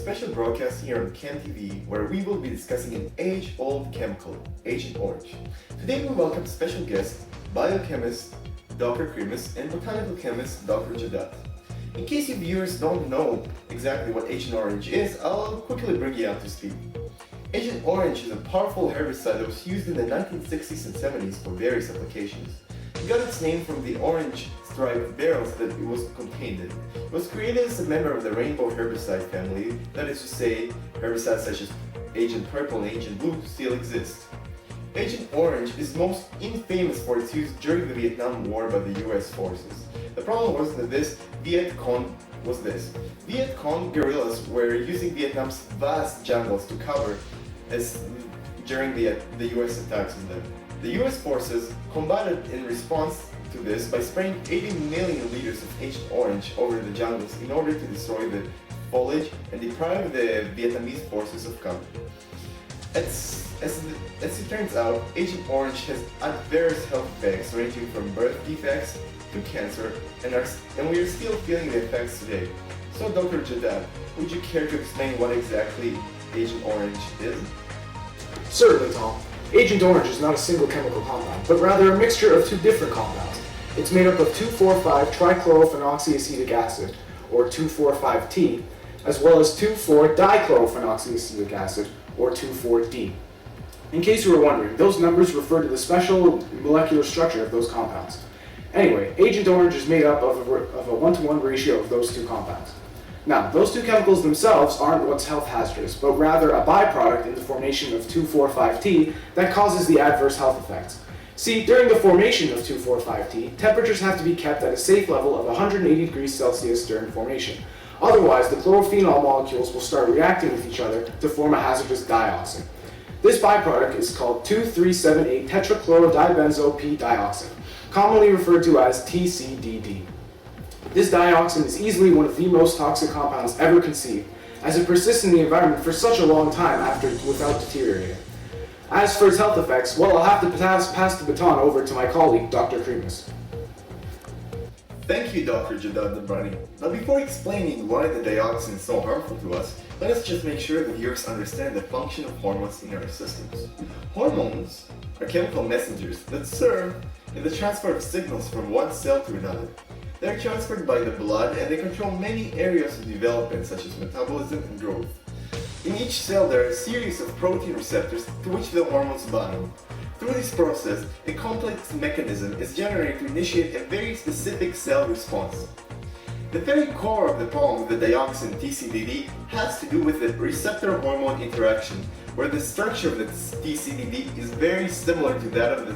special broadcast here on Chem TV where we will be discussing an age-old chemical, Agent Orange. Today we welcome special guests, biochemist Dr. Krimis and botanical chemist Dr. Jadad. In case you viewers don't know exactly what Agent Orange is, I'll quickly bring you up to speed. Agent Orange is a powerful herbicide that was used in the 1960s and 70s for various applications. It got its name from the orange striped barrels that it was contained in. It was created as a member of the rainbow herbicide family, that is to say, herbicides such as Agent Purple and Agent Blue still exist. Agent Orange is most infamous for its use during the Vietnam War by the US forces. The problem was that Viet Cong guerrillas were using Vietnam's vast jungles to cover during the US attacks on them. The US forces combated in response to this by spraying 80 million liters of Agent Orange over the jungles in order to destroy the foliage and deprive the Vietnamese forces of cover. As it turns out, Agent Orange has adverse health effects ranging from birth defects to cancer, and we are still feeling the effects today. So Dr. Jadad, would you care to explain what exactly Agent Orange is? Certainly, Tom. Agent Orange is not a single chemical compound, but rather a mixture of two different compounds. It's made up of 2,4,5-trichlorophenoxyacetic acid, or 2,4,5-T, as well as 2,4-dichlorophenoxyacetic acid, or 2,4-D. In case you were wondering, those numbers refer to the special molecular structure of those compounds. Anyway, Agent Orange is made up of a 1-to-1 ratio of those two compounds. Now, those two chemicals themselves aren't what's health hazardous, but rather a byproduct in the formation of 2,4,5-T that causes the adverse health effects. See, during the formation of 2,4,5-T, temperatures have to be kept at a safe level of 180 degrees Celsius during formation. Otherwise, the chlorophenol molecules will start reacting with each other to form a hazardous dioxin. This byproduct is called 2,3,7,8-tetrachlorodibenzo-P-dioxin, commonly referred to as TCDD. This dioxin is easily one of the most toxic compounds ever conceived, as it persists in the environment for such a long time without deteriorating. As for its health effects, well, I'll have to pass the baton over to my colleague, Dr. Krimis. Thank you, Dr. Jadad Dabrani. Now, before explaining why the dioxin is so harmful to us, let us just make sure the viewers understand the function of hormones in our systems. Hormones are chemical messengers that serve in the transfer of signals from one cell to another. They are transferred by the blood and they control many areas of development such as metabolism and growth. In each cell there are a series of protein receptors to which the hormones bind. Through this process, a complex mechanism is generated to initiate a very specific cell response. The very core of the problem with the dioxin TCDD has to do with the receptor-hormone interaction, where the structure of the TCDD is very similar to that of the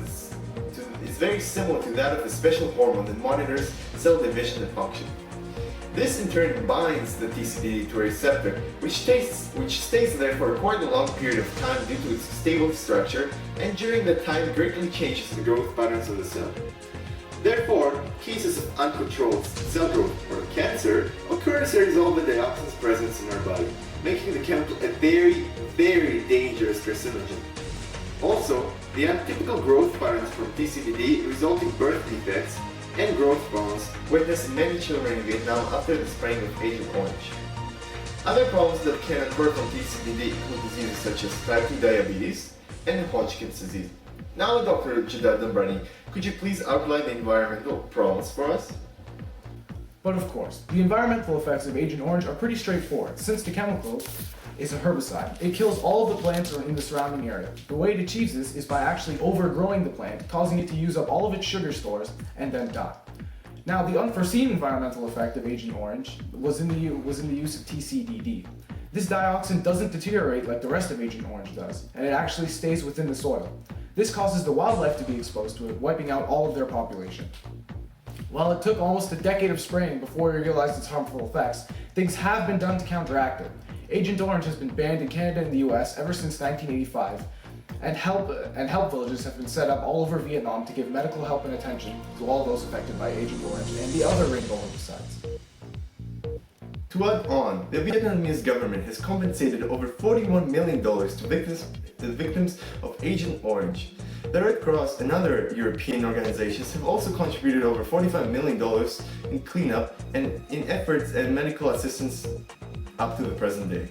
special hormone that monitors cell division and function. This in turn binds the TCDD to a receptor, which stays there for quite a long period of time due to its stable structure, and during that time greatly changes the growth patterns of the cell. Therefore, cases of uncontrolled cell growth or cancer occur as a result of the dioxin's presence in our body, making the chemical a very, very dangerous carcinogen. Also, the atypical growth patterns from TCDD result in birth defects and growth problems witnessed in many children in Vietnam after the spraying of Agent Orange. Other problems that can occur from TCDD include diseases such as type 2 diabetes and Hodgkin's disease. Now, Dr. Jadad Dabrani, could you please outline the environmental problems for us? But of course, the environmental effects of Agent Orange are pretty straightforward, since the chemical is a herbicide. It kills all of the plants in the surrounding area. The way it achieves this is by actually overgrowing the plant, causing it to use up all of its sugar stores and then die. Now, the unforeseen environmental effect of Agent Orange was in the use of TCDD. This dioxin doesn't deteriorate like the rest of Agent Orange does, and it actually stays within the soil. This causes the wildlife to be exposed to it, wiping out all of their population. While it took almost a decade of spraying before we realized its harmful effects, things have been done to counteract it. Agent Orange has been banned in Canada and the US ever since 1985, and help villages have been set up all over Vietnam to give medical help and attention to all those affected by Agent Orange and the other rainbow herbicides. To add on, the Vietnamese government has compensated over $41 million to the victims of Agent Orange. The Red Cross and other European organizations have also contributed over $45 million in cleanup and in efforts and medical assistance up to the present day.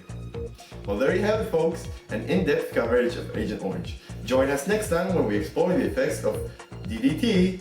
Well, there you have it, folks, an in-depth coverage of Agent Orange. Join us next time when we explore the effects of DDT